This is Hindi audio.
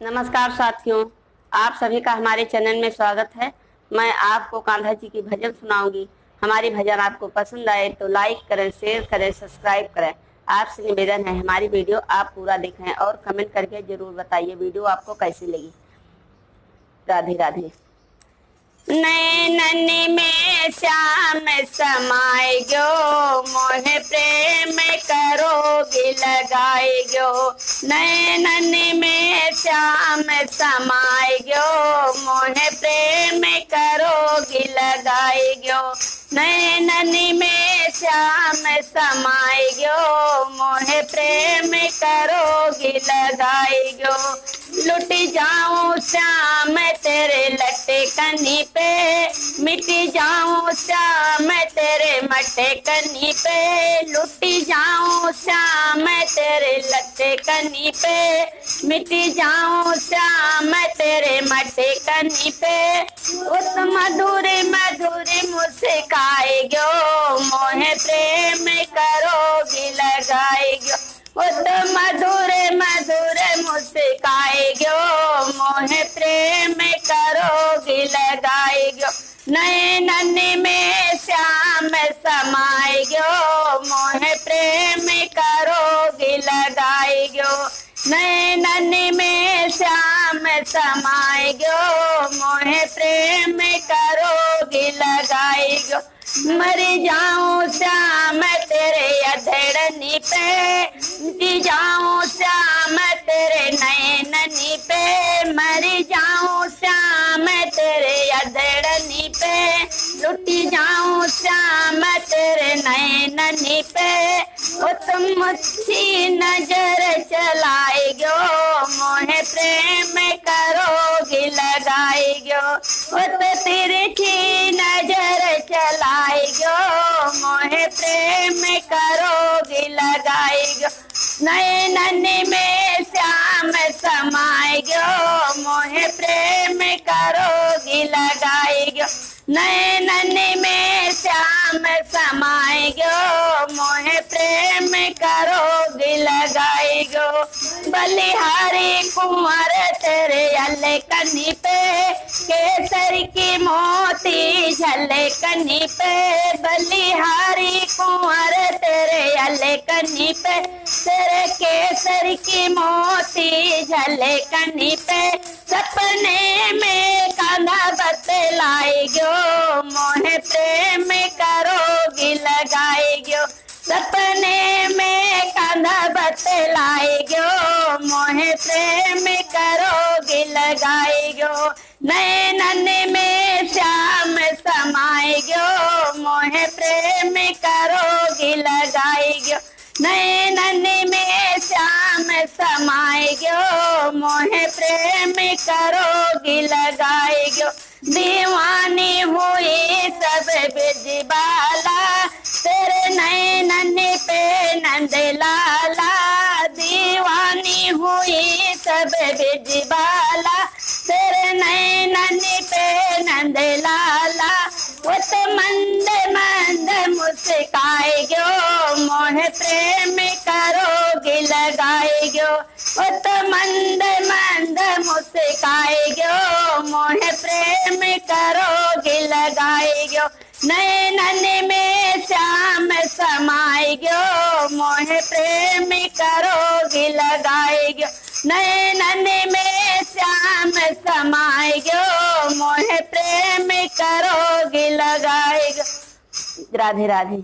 नमस्कार साथियों, आप सभी का हमारे चैनल में स्वागत है। मैं आपको कान्हा जी की भजन सुनाऊंगी। हमारी भजन आपको पसंद आए तो लाइक करें, शेयर करें, सब्सक्राइब करें। आपसे निवेदन है हमारी वीडियो आप पूरा देखें और कमेंट करके जरूर बताइए वीडियो आपको कैसी लगी। राधे राधे। नैनन में श्याम समाए गयो, मोहे प्रेम करोगी लगाए गयो। नैनन में श्याम समाए गयो, मोहे प्रेम करोगी लगाए गयो। नैनन में श्याम समाए गयो, मोहे प्रेम करोगी लगाए गयो। लुट जाऊं श्याम तेरे लटे कनी पे, मिट जाऊं श्याम तेरे मटे कनी पे। लुट जाऊं श्याम तेरे लटे कनी पे, मिट जाऊं श्याम तेरे मटे कनी पे। उस मधुर मधुर मुस्काए गयो, मोहे प्रेम करोगी लगाए गयो। उस मधुर मधुर मुस्काए गयो, मोहे प्रेम करोगी लगाए गयो। नैनन में श्याम समाए गयो, मोहे प्रेम करोगी लगाए गयो। नैनन में श्याम समाए गयो, मोहे प्रेम करोगी लगाए गयो। मर जाऊं श्याम तेरे अधेड़नी पे, मिट जाऊं श्याम तेरे नैननी पे। मर जाऊं श्याम तेरे अधेड़नी पे, लुट जाऊं श्याम तेरे नैननी पे। ओ तुम मुझी नजर चलाए गयो, मोहे प्रेम करोगी लगाए गयो। ओ तो तिरछी नजर चलाए गयो, मोहे प्रेम करोगी लगाए गयो। नैनन में श्याम समाए गयो, मोहे प्रेम करोगी लगाए गयो। नैनन में श्याम समाए गयो, मोहे प्रेम करोगी लगाए गयो। बलिहारी कुंवर तेरे अले कनी पे, केसर की मोती झले कनी पे। बलिहारी कुंवर तेरे अले कनी पे, तेरे केसर की मोती झले कनी पे। सपने में कान्हा बतलाए गयो, मोहे प्रेम करोगी लगाए गयो। सपने में कान्हा बतलाए गयो, मोहे प्रेम करोगी लगाए गयो। नैनन में श्याम समाए गयो, मोहे प्रेम करोगी लगाए गयो। नैनन में श्याम समाए गयो, मोहे प्रेम करोगी लगाए गयो। दीवानी हुई सब बिजबाला, तेरे नैनन पे नंद लाला। दीवानी हुई सब बिजबाला, तेरे नैनन पे नंद लाला। उस मंद मंद मुस्काए गयो, मोहे प्रेम करोगी लगाए गयो। उस मंद मंद मुस्काए गयो, मोहे प्रेम करोगी लगाए गयो। नैनन में श्याम समाए गयो, मोहे प्रेम करोगी लगाए गयो। नैनन में श्याम समाए गयो, मोहे प्रेम करोगी लगाए गयो। राधे राधे।